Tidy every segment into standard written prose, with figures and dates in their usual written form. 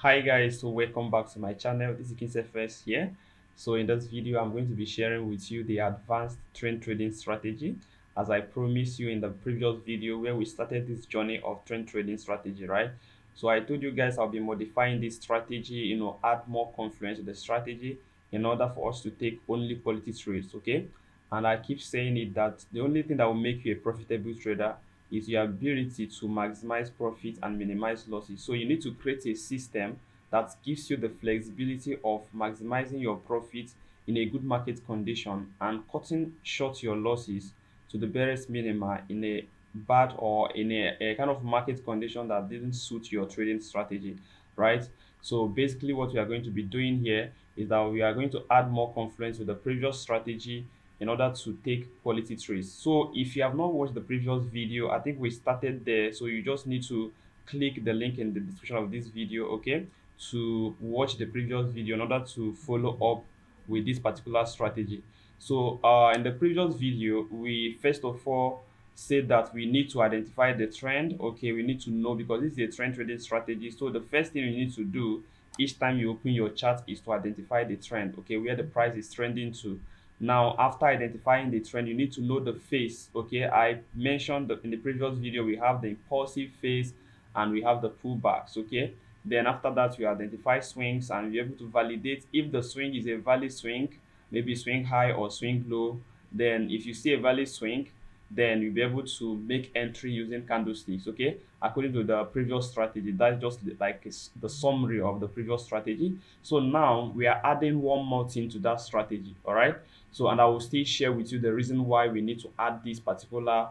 Hi guys, so welcome back to my channel. This is Kingsley first here. So in this video, I'm going to be sharing with you the advanced trend trading strategy, as I promised you in the previous video where we started this journey of trend trading strategy, right? So I told you guys I'll be modifying this strategy, add more confluence to the strategy in order for us to take only quality trades, okay? And I keep saying it that the only thing that will make you a profitable trader is your ability to maximize profit and minimize losses. So you need to create a system that gives you the flexibility of maximizing your profit in a good market condition and cutting short your losses to the barest minima in a bad or in a kind of market condition that didn't suit your trading strategy, right? So basically what we are going to be doing here is that we are going to add more confluence with the previous strategy in order to take quality trades. So if you have not watched the previous video, I think we started there. So you just need to click the link in the description of this video, okay, to watch the previous video in order to follow up with this particular strategy. So in the previous video, we first of all said that we need to identify the trend. Okay, we need to know because this is a trend trading strategy. So the first thing you need to do each time you open your chart is to identify the trend, okay, where the price is trending to. Now, after identifying the trend, you need to know the phase. Okay, I mentioned that in the previous video we have the impulsive phase and we have the pullbacks. Okay, then after that we identify swings and we're able to validate if the swing is a valid swing, maybe swing high or swing low. Then if you see a valid swing, then you'll be able to make entry using candlesticks, okay, according to the previous strategy. That's just like the summary of the previous strategy. So now we are adding one more thing to that strategy, all right? So, and I will still share with you the reason why we need to add this particular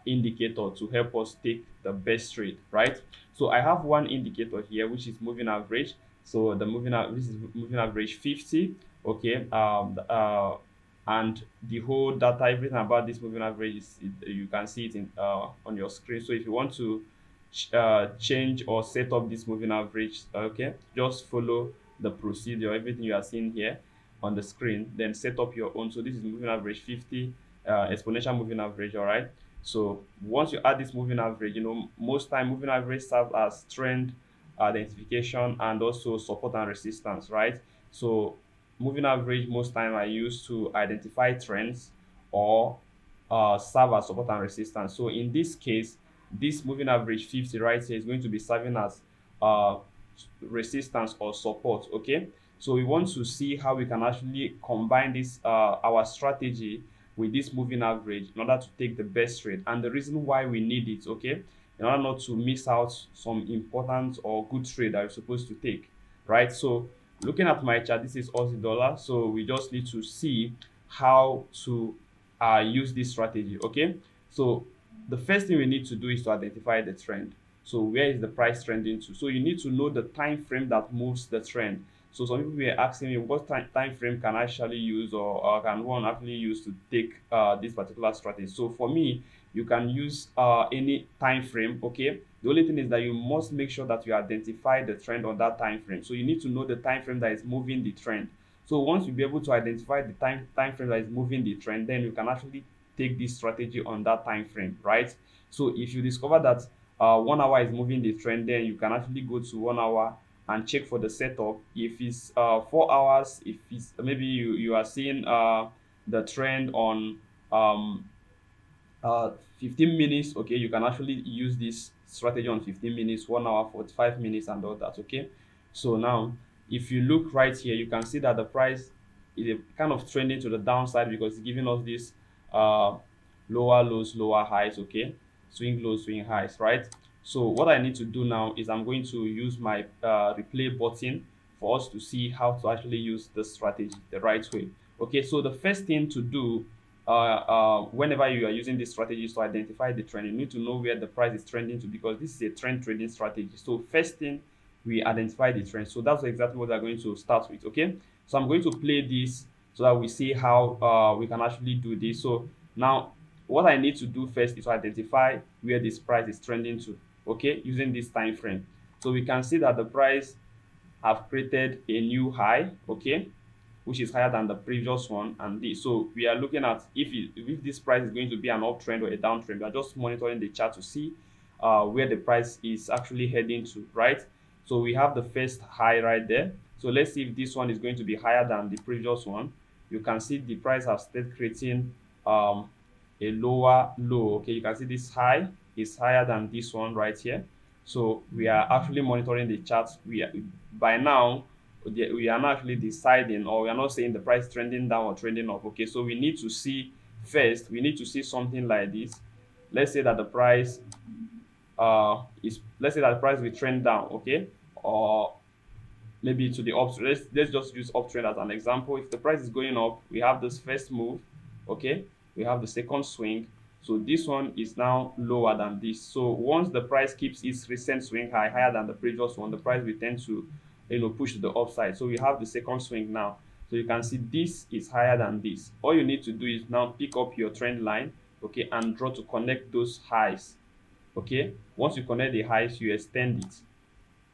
indicator to help us take the best trade, right? So I have one indicator here which is moving average. So the moving average, this is moving average 50, okay. And the whole data, everything about this moving average is you can see it in on your screen. So if you want to change or set up this moving average, okay, just follow the procedure, everything you are seeing here on the screen, then set up your own. So this is moving average 50, exponential moving average, all right? So once you add this moving average, most time moving average serves as trend identification and also support and resistance, right? So moving average most time I use to identify trends or serve as support and resistance. So in this case, this moving average 50 right here is going to be serving as uh, resistance or support, okay? So we want to see how we can actually combine this our strategy with this moving average in order to take the best trade, and the reason why we need it, okay, in order not to miss out some important or good trade that you're supposed to take, right? So looking at my chart, this is Aussie dollar. So we just need to see how to use this strategy, okay? So the first thing we need to do is to identify the trend. So where is the price trending to? So you need to know the time frame that moves the trend. So some people were asking me what time frame can I actually use, or can one actually use to take this particular strategy. So for me, you can use any time frame, okay? The only thing is that you must make sure that you identify the trend on that time frame. So you need to know the time frame that is moving the trend. So once you be able to identify the time frame that is moving the trend, then you can actually take this strategy on that time frame, right? So if you discover that 1 hour is moving the trend, then you can actually go to 1 hour and check for the setup. If it's 4 hours, if it's maybe you are seeing the trend on um 15 minutes, okay, you can actually use this strategy on 15 minutes, 1 hour, 45 minutes, and all that, okay. So now if you look right here, you can see that the price is kind of trending to the downside because it's giving us this uh lower lows, lower highs, okay, swing lows, swing highs, right? So what I need to do now is I'm going to use my replay button for us to see how to actually use the strategy the right way. Okay, so the first thing to do whenever you are using these strategies to identify the trend, you need to know where the price is trending to, because this is a trend trading strategy. So first thing, we identify the trend. So that's exactly what we're going to start with, okay? So I'm going to play this so that we see how we can actually do this. So now what I need to do first is to identify where this price is trending to, okay, using this time frame. So we can see that the price have created a new high, okay, which is higher than the previous one. And this, so we are looking at if this price is going to be an uptrend or a downtrend. We are just monitoring the chart to see where the price is actually heading to, right? So we have the first high right there. So let's see if this one is going to be higher than the previous one. You can see the price has started creating a lower low. Okay, you can see this high is higher than this one right here. So we are actually monitoring the charts. By now we are not actually deciding, or we are not saying the price trending down or trending up. Okay, so we need to see first, we need to see something like this. Let's say that the price let's say that the price will trend down, okay, or maybe to the uptrend. Let's just use uptrend as an example. If the price is going up, we have this first move, okay, we have the second swing. So this one is now lower than this. So once the price keeps its recent swing high higher than the previous one, the price will tend to push to the upside. So we have the second swing now. So you can see this is higher than this. All you need to do is now pick up your trend line, okay, and draw to connect those highs. Okay, once you connect the highs, you extend it.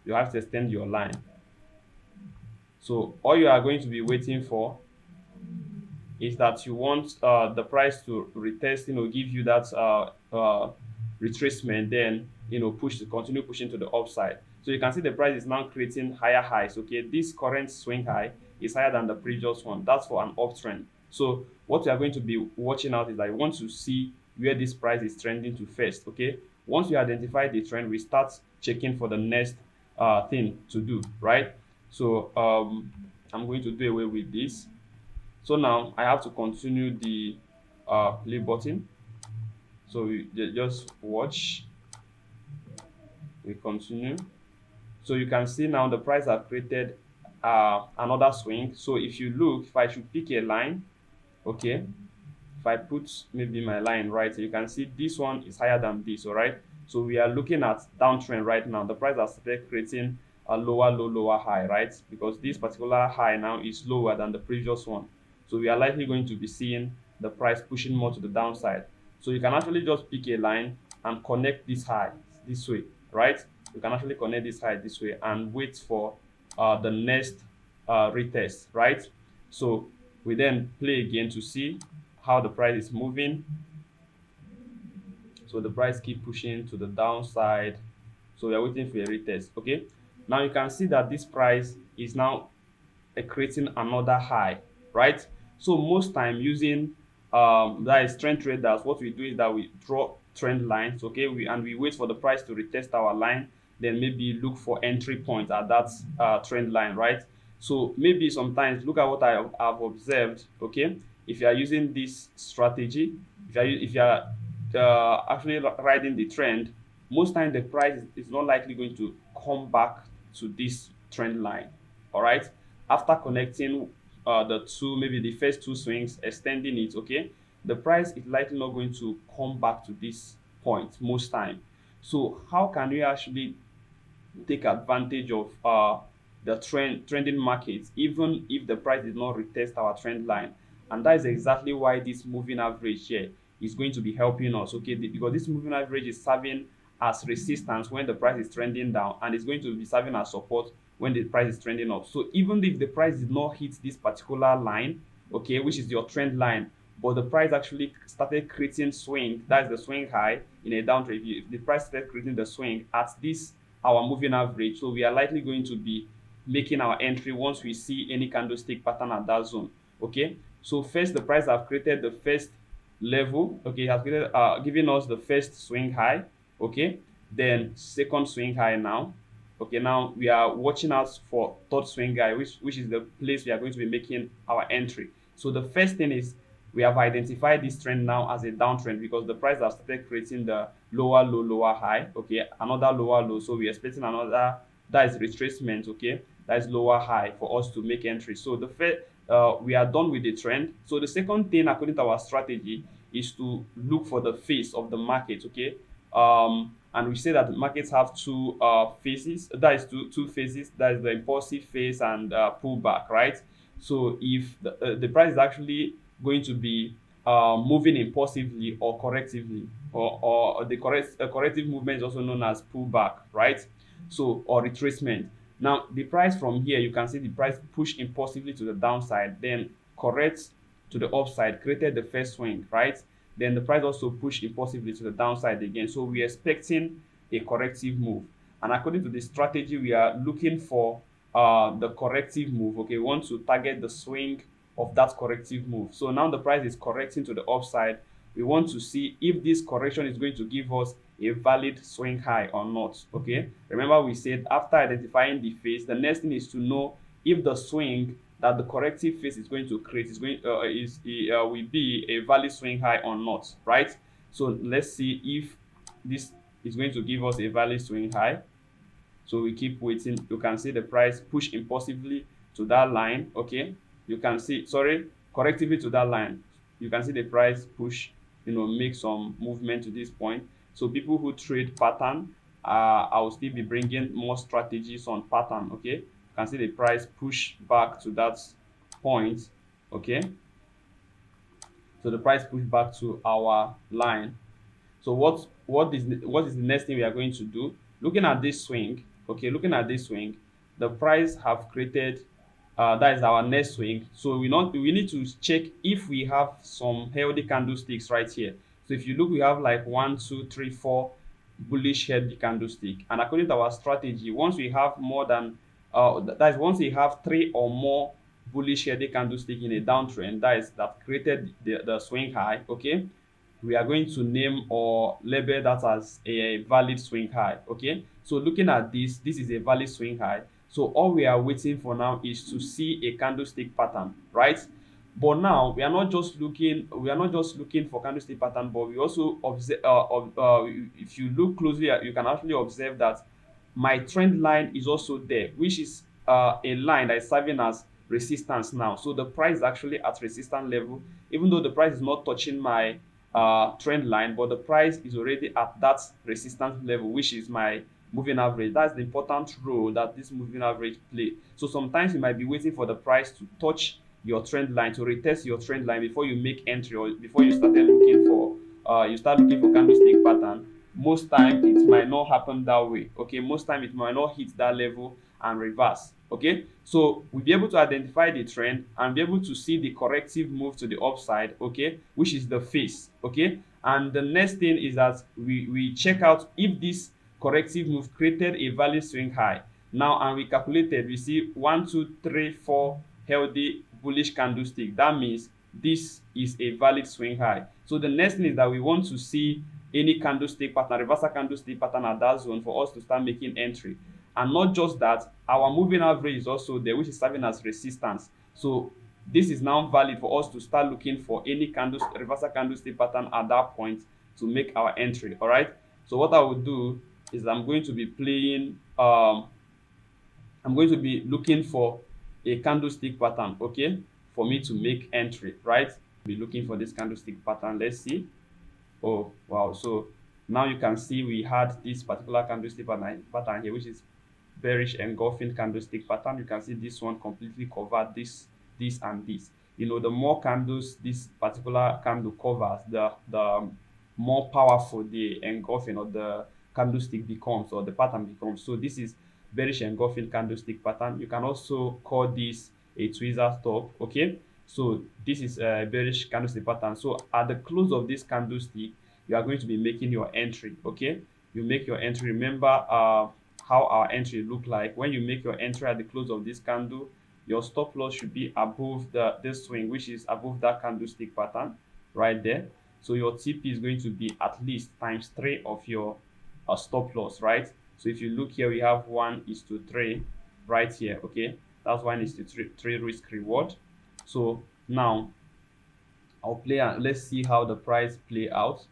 You have to extend your line. So all you are going to be waiting for is that you want the price to retest, give you that retracement, then push to continue pushing to the upside. So you can see the price is now creating higher highs. Okay, this current swing high is higher than the previous one. That's for an uptrend. So what we are going to be watching out is that you want to see where this price is trending to first. Okay, once we identify the trend, we start checking for the next thing to do, right? So I'm going to do away with this. So now I have to continue the play button. So we just watch, we continue. So you can see now the price have created another swing. So if you look, if I should pick a line, okay, if I put maybe my line right, you can see this one is higher than this, all right? So we are looking at downtrend right now. The price has started creating a lower low, lower high, right? Because this particular high now is lower than the previous one. So we are likely going to be seeing the price pushing more to the downside. So you can actually just pick a line and connect this high this way, right? You can actually connect this high this way and wait for the next retest, right? So we then play again to see how the price is moving. So the price keep pushing to the downside. So we are waiting for a retest. Okay, now you can see that this price is now creating another high, right? So most time using that is trend traders, what we do is that we draw trend lines, okay, we wait for the price to retest our line, then maybe look for entry point at that trend line, right? So maybe sometimes look at what I have observed, okay. If you are using this strategy, if you are actually riding the trend, most time the price is not likely going to come back to this trend line, all right, after connecting the two, maybe the first two swings, extending it, okay, the price is likely not going to come back to this point most time. So how can we actually take advantage of the trending market even if the price did not retest our trend line? And that is exactly why this moving average here is going to be helping us, okay, because this moving average is serving as resistance when the price is trending down, and it's going to be serving as support when the price is trending up. So even if the price did not hit this particular line, okay, which is your trend line, but the price actually started creating swing, that's the swing high in a downtrend. If the price started creating the swing at this our moving average, so we are likely going to be making our entry once we see any candlestick pattern at that zone. Okay, so first the price have created the first level, okay, it has created given us the first swing high, okay, then second swing high now. Okay, now we are watching out for third swing high, which is the place we are going to be making our entry. So the first thing is we have identified this trend now as a downtrend because the price has started creating the lower low, lower high, okay, another lower low. So we're expecting another, that is retracement, okay, that is lower high for us to make entry. So the first we are done with the trend. So the second thing according to our strategy is to look for the face of the market, okay. And we say that markets have two phases, that is two phases, that is the impulsive phase and pullback, right? So if the price is actually going to be moving impulsively or correctively, or the corrective movement is also known as pullback, right? So, or retracement. Now the price from here, you can see the price push impulsively to the downside, then corrects to the upside, created the first swing, right? Then the price also pushed impulsively to the downside again. So we're expecting a corrective move. and according to the strategy, we are looking for the corrective move. Okay, we want to target the swing of that corrective move. So now the price is correcting to the upside. We want to see if this correction is going to give us a valid swing high or not. Okay, remember we said after identifying the phase, the next thing is to know if the swing that the corrective phase is going to create will be a valid swing high or not, right? So let's see if this is going to give us a valid swing high. So we keep waiting. You can see the price push impulsively to that line. Okay, you can see, sorry, correctively to that line. You can see the price push, make some movement to this point. So people who trade pattern, I will still be bringing more strategies on pattern. Okay, you can see the price push back to that point. Okay, so the price push back to our line. So what is the next thing we are going to do? Looking at this swing, okay, looking at this swing, the price have created, that is our next swing. So we need to check if we have some healthy candlesticks right here. So if you look, we have like 1, 2, 3, 4 bullish healthy candlestick, and according to our strategy, once we have more than that is once we have 3 or more bullish healthy candlestick in a downtrend, that created the swing high. Okay, we are going to name or label that as a valid swing high. Okay, so looking at this is a valid swing high. So all we are waiting for now is to see a candlestick pattern, right? But now we are not just looking for candlestick pattern, but we also observe, if you look closely you can actually observe that my trend line is also there, which is a line that is serving as resistance now. So the price is actually at resistance level, even though the price is not touching my trend line, but the price is already at that resistance level, which is my moving average. That's the important role that this moving average play. So sometimes you might be waiting for the price to touch your trend line, to retest your trend line before you make entry, or before you start looking for candlestick pattern. Most time it might not happen that way. Okay, most time it might not hit that level and reverse. Okay, so we'll be able to identify the trend and be able to see the corrective move to the upside. Okay, which is the face. Okay, and the next thing is that we check out if this corrective move created a valid swing high. Now, and we calculated, we see 1, 2, 3, 4 healthy bullish candlestick. That means this is a valid swing high. So the next thing is that we want to see any candlestick pattern, reversal candlestick pattern at that zone for us to start making entry. And not just that, our moving average is also there, which is serving as resistance. So this is now valid for us to start looking for any reversal candlestick pattern at that point to make our entry. All right, so what I will do is I'm going to be looking for a candlestick pattern, okay, for me to make entry, right? Be looking for this candlestick pattern. Let's see. Oh wow, so now you can see we had this particular candlestick pattern here, which is bearish engulfing candlestick pattern. You can see this one completely covered this and this. The more candles this particular candle covers, the more powerful the engulfing or the candlestick becomes, or the pattern becomes. So this is bearish engulfing candlestick pattern. You can also call this a tweezer top. Okay, so this is a bearish candlestick pattern. So at the close of this candlestick, you are going to be making your entry. Okay, you make your entry. Remember how our entry look like. When you make your entry at the close of this candle, your stop loss should be above this swing, which is above that candlestick pattern right there. So your TP is going to be at least times 3 of your stop loss, right? So if you look here, we have 1:3 right here. Okay, that's 1:3 risk reward. So now I'll play and let's see how the price play out.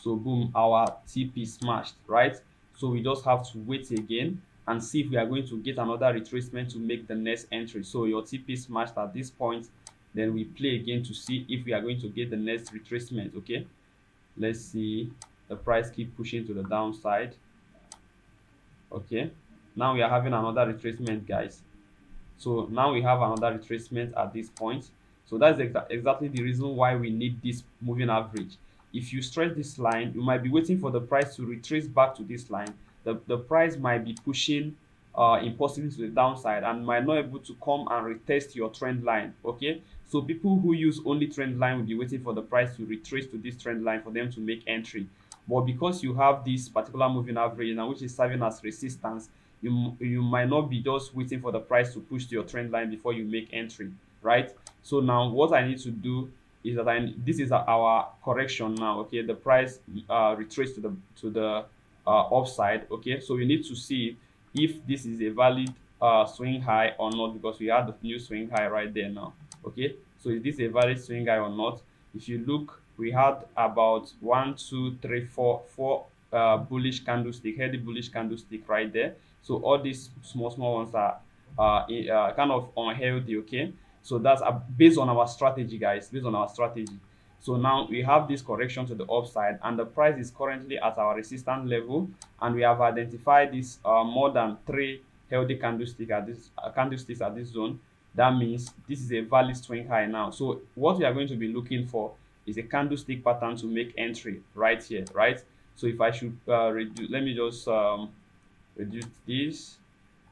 So boom, our TP smashed, right? So we just have to wait again and see if we are going to get another retracement to make the next entry. So your TP smashed at this point, then we play again to see if we are going to get the next retracement. Okay, let's see. The price keep pushing to the downside. Okay, now we are having another retracement, guys. So now we have another retracement at this point. So that's exactly the reason why we need this moving average. If you stretch this line, you might be waiting for the price to retrace back to this line. The price might be pushing impulsively to the downside and might not able to come and retest your trend line. Okay, so people who use only trend line will be waiting for the price to retrace to this trend line for them to make entry. But because you have this particular moving average now, which is serving as resistance, you might not be just waiting for the price to push to your trend line before you make entry, right? So now what I need to do is that this is our correction now. Okay, the price retraces to the upside. Okay, so we need to see if this is a valid swing high or not, because we had the new swing high right there now. Okay, so is this a valid swing high or not? If you look, we had about 4 bullish candlestick, heavy bullish candlestick right there. So all these small ones are kind of unhealthy. Okay, so that's based on our strategy, guys, based on our strategy. So now we have this correction to the upside, and the price is currently at our resistance level, and we have identified this more than 3 healthy candlesticks at this zone. That means this is a valid swing high now. So what we are going to be looking for is a candlestick pattern to make entry right here, right? So if I should reduce, let me just reduce this,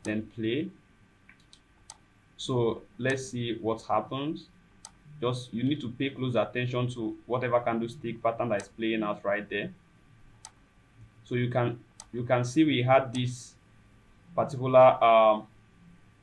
then play. So let's see what happens. Just you need to pay close attention to whatever candlestick pattern that is playing out right there. So you can see we had this particular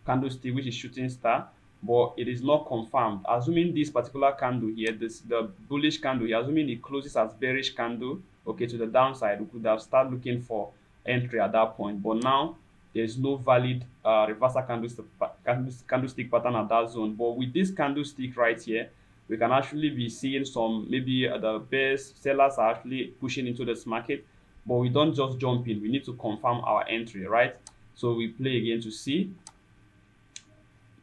candlestick, which is shooting star, but it is not confirmed. Assuming this particular candle here, the bullish candle here, assuming it closes as bearish candle, okay, to the downside, we could have started looking for entry at that point. But now there is no valid reversal candlestick pattern at that zone. But with this candlestick right here, we can actually be seeing some, maybe the best sellers are actually pushing into this market, but we don't just jump in. We need to confirm our entry, right? So we play again to see.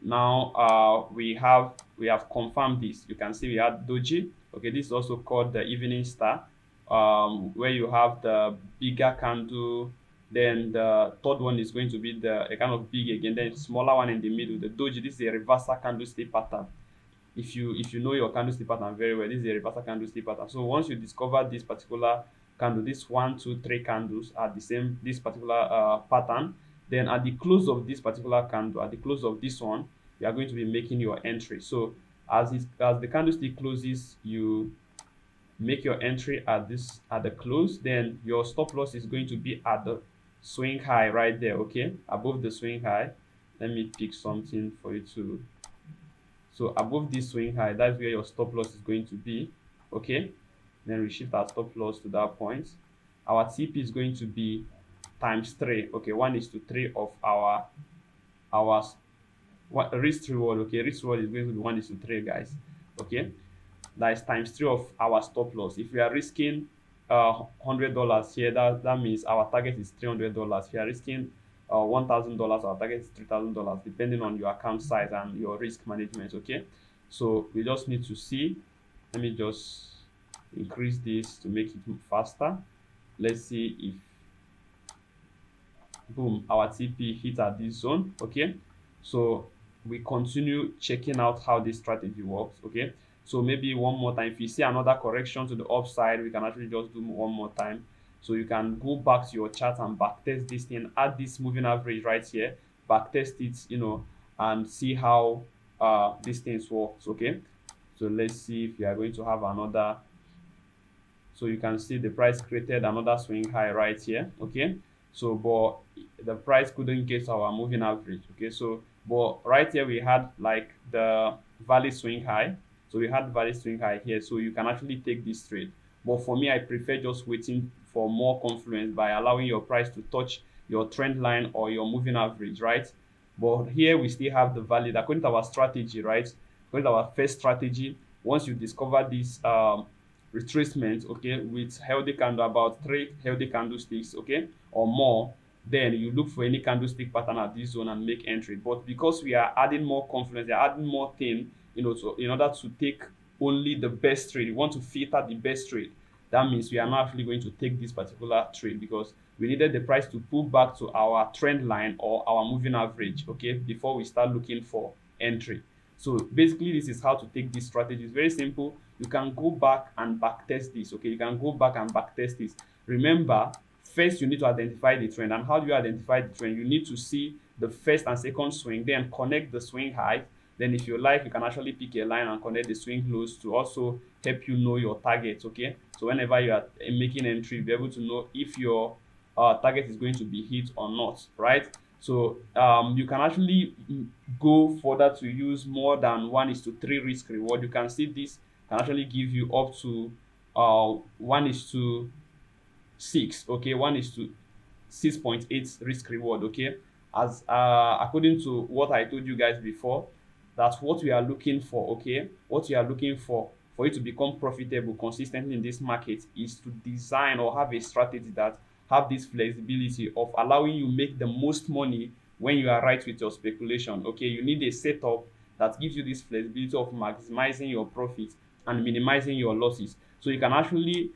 Now we have confirmed this. You can see we had doji. Okay, this is also called the evening star, where you have the bigger candle, then the third one is going to be a kind of big again, then smaller one in the middle, the doji. This is a reversal candlestick pattern. If you know your candlestick pattern very well, this is a reversal candlestick pattern. So once you discover this particular candle, this 1 2 3 candles are the same, this particular pattern, then at the close of this particular candle, at the close of this one, you are going to be making your entry. So as the candlestick closes, you make your entry at the close. Then your stop loss is going to be at the swing high right there. Okay, above the swing high. Let me pick something for you to. So above this swing high, that's where your stop loss is going to be. Okay, then we shift our stop loss to that point. Our TP is going to be ×3. Okay, 1:3 of our risk reward. Okay, risk reward is going to be 1:3, guys. Okay, that is ×3 of our stop loss. If we are risking $100 here, that means our target is $300. If you are risking $1,000, our target is $3,000, depending on your account size and your risk management. Okay, so we just need to see. Let me just increase this to make it move faster. Let's see if boom, our TP hit at this zone. Okay, so we continue checking out how this strategy works. Okay, so maybe one more time, if you see another correction to the upside, we can actually just do one more time. So you can go back to your chart and backtest this thing, add this moving average right here, backtest it, and see how these things works. Okay, so let's see if you are going to have another. So you can see the price created another swing high right here. Okay, so but the price couldn't get our moving average. Okay, so but right here we had like the valid swing high. So we had valid swing high here, so you can actually take this trade. But for me, I prefer just waiting for more confluence by allowing your price to touch your trend line or your moving average, right? But here we still have the valid, according to our strategy, right? According to our first strategy, once you discover this retracement, okay, with healthy candle, about 3 healthy candlesticks, okay, or more, then you look for any candlestick pattern at this zone and make entry. But because we are adding more confluence, we are adding more thing, so in order to take only the best trade, we want to filter the best trade. That means we are not actually going to take this particular trade because we needed the price to pull back to our trend line or our moving average, okay, before we start looking for entry. So basically, this is how to take this strategy. It's very simple. You can go back and backtest this. Okay, you can go back and backtest this. Remember, first you need to identify the trend. And how do you identify the trend? You need to see the first and second swing, then connect the swing high. Then if you like, you can actually pick a line and connect the swing lows to also help you know your target. Okay, so whenever you are making entry, you'll be able to know if your target is going to be hit or not, right? So you can actually go further to use more than 1:3 risk reward. You can see this can actually give you up to 1:6. Okay, 1:6.8 risk reward. Okay, as according to what I told you guys before, that's what we are looking for. Okay, what you are looking for you to become profitable consistently in this market is to design or have a strategy that have this flexibility of allowing you make the most money when you are right with your speculation. Okay, you need a setup that gives you this flexibility of maximizing your profit and minimizing your losses, so you can actually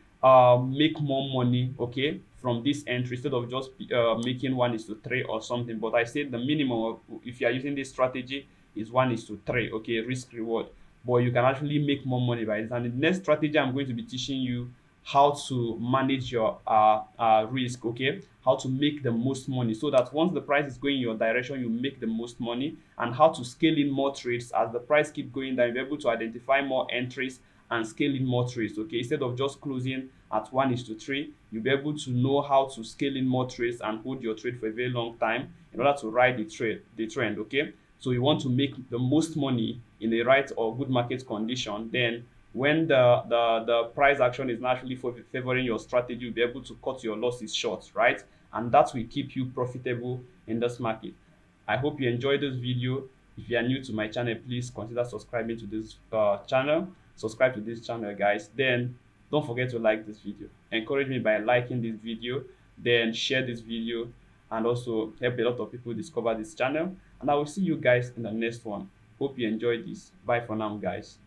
make more money, okay, from this entry instead of just making 1:3 or something. But I said the minimum if you are using this strategy is 1:3, okay, risk reward. But you can actually make more money by this. And the next strategy I'm going to be teaching you how to manage your risk, okay, how to make the most money so that once the price is going in your direction, you make the most money, and how to scale in more trades as the price keep going down. You'll be able to identify more entries and scale in more trades, okay, instead of just closing at 1:3. You'll be able to know how to scale in more trades and hold your trade for a very long time in order to ride the trend, okay. So you want to make the most money in a right or good market condition. Then when the price action is naturally favoring your strategy, you'll be able to cut your losses short, right? And that will keep you profitable in this market. I hope you enjoyed this video. If you are new to my channel, please consider subscribing to this channel. Subscribe to this channel, guys. Then don't forget to like this video. Encourage me by liking this video, then share this video, and also help a lot of people discover this channel. And I will see you guys in the next one. Hope you enjoyed this. Bye for now, guys.